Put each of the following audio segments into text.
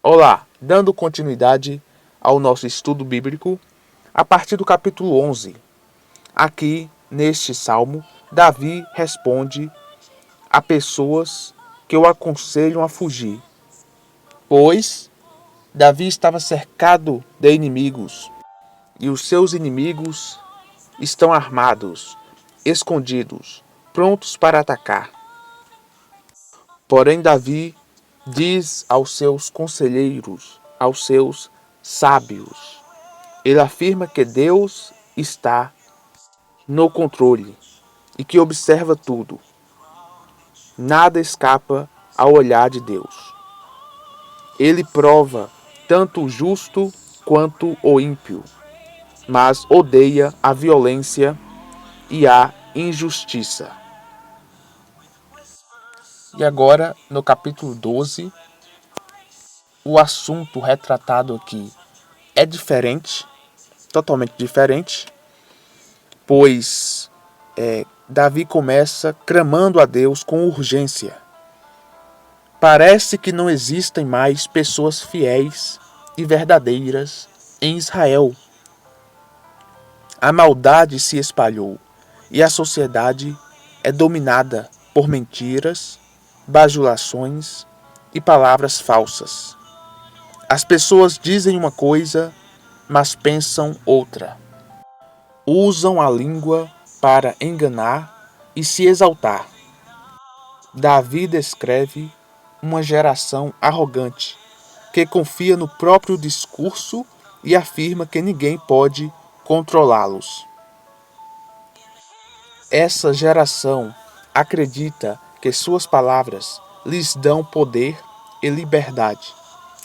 Olá, dando continuidade ao nosso estudo bíblico, a partir do capítulo 11. Aqui, neste salmo, Davi responde a pessoas que o aconselham a fugir, pois Davi estava cercado de inimigos e os seus inimigos estão armados, escondidos, prontos para atacar. Porém, Davi diz aos seus conselheiros, aos seus sábios, ele afirma que Deus está no controle e que observa tudo. Nada escapa ao olhar de Deus. Ele prova tanto o justo quanto o ímpio, mas odeia a violência e a injustiça. E agora, no capítulo 12, o assunto retratado aqui é diferente, totalmente diferente, pois Davi começa clamando a Deus com urgência. Parece que não existem mais pessoas fiéis e verdadeiras em Israel. A maldade se espalhou e a sociedade é dominada por mentiras, bajulações e palavras falsas. As pessoas dizem uma coisa, mas pensam outra. Usam a língua para enganar e se exaltar. Davi descreve uma geração arrogante, que confia no próprio discurso e afirma que ninguém pode controlá-los. Essa geração acredita que suas palavras lhes dão poder e liberdade,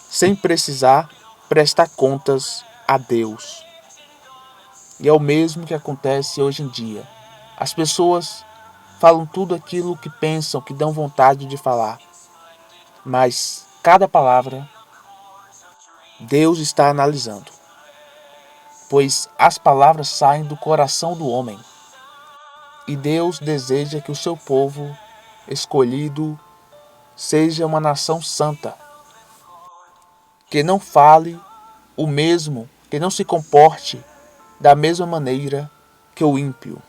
sem precisar prestar contas a Deus. E é o mesmo que acontece hoje em dia. As pessoas falam tudo aquilo que pensam, que dão vontade de falar. Mas cada palavra Deus está analisando. Pois as palavras saem do coração do homem. E Deus deseja que o seu povo escolhido seja uma nação santa. Que não fale o mesmo, que não se comporte da mesma maneira que o ímpio.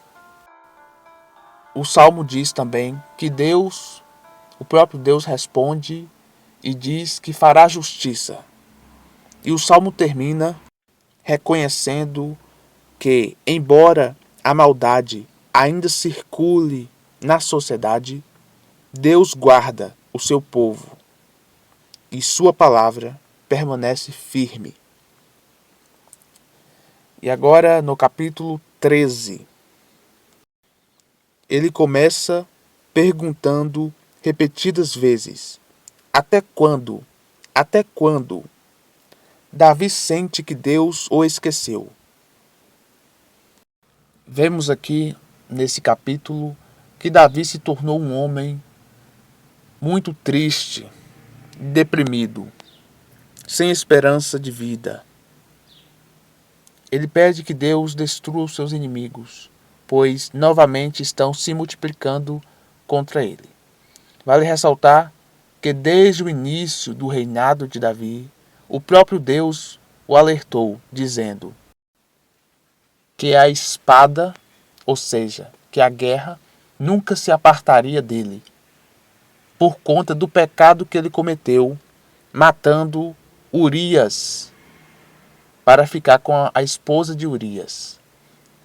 O Salmo diz também que Deus, o próprio Deus responde e diz que fará justiça. E o Salmo termina reconhecendo que, embora a maldade ainda circule na sociedade, Deus guarda o seu povo e sua palavra permanece firme. E agora no capítulo 13, ele começa perguntando repetidas vezes: até quando? Até quando? Davi sente que Deus o esqueceu. Vemos aqui nesse capítulo que Davi se tornou um homem muito triste, deprimido, sem esperança de vida. Ele pede que Deus destrua os seus inimigos, pois novamente estão se multiplicando contra ele. Vale ressaltar que desde o início do reinado de Davi, o próprio Deus o alertou, dizendo que a espada, ou seja, que a guerra, nunca se apartaria dele, por conta do pecado que ele cometeu, matando Urias, para ficar com a esposa de Urias.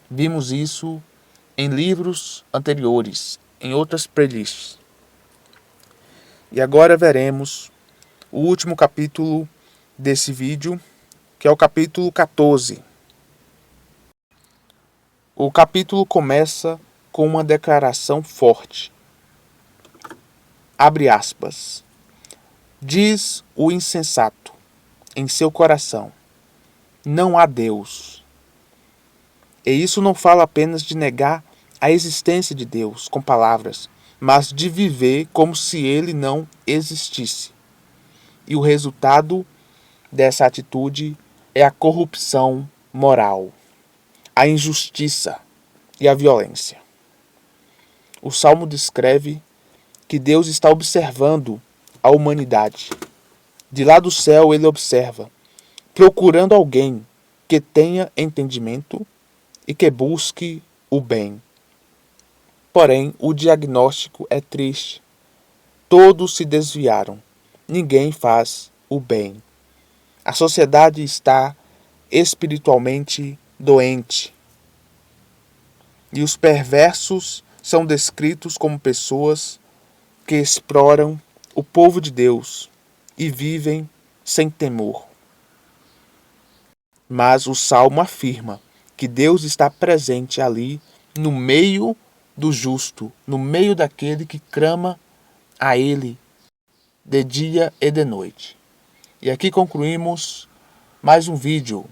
Vimos isso em livros anteriores, em outras playlists. E agora veremos o último capítulo desse vídeo, que é o capítulo 14. O capítulo começa com uma declaração forte. Abre aspas. Diz o insensato em seu coração: não há Deus. E isso não fala apenas de negar a existência de Deus com palavras, mas de viver como se ele não existisse. E o resultado dessa atitude é a corrupção moral, a injustiça e a violência. O Salmo descreve que Deus está observando a humanidade De lá do céu ele observa, procurando alguém que tenha entendimento e que busque o bem. Porém, o diagnóstico é triste. Todos se desviaram. Ninguém faz o bem. A sociedade está espiritualmente doente. E os perversos são descritos como pessoas que exploram o povo de Deus e vivem sem temor. Mas o Salmo afirma que Deus está presente ali no meio do justo, no meio daquele que clama a Ele de dia e de noite. E aqui concluímos mais um vídeo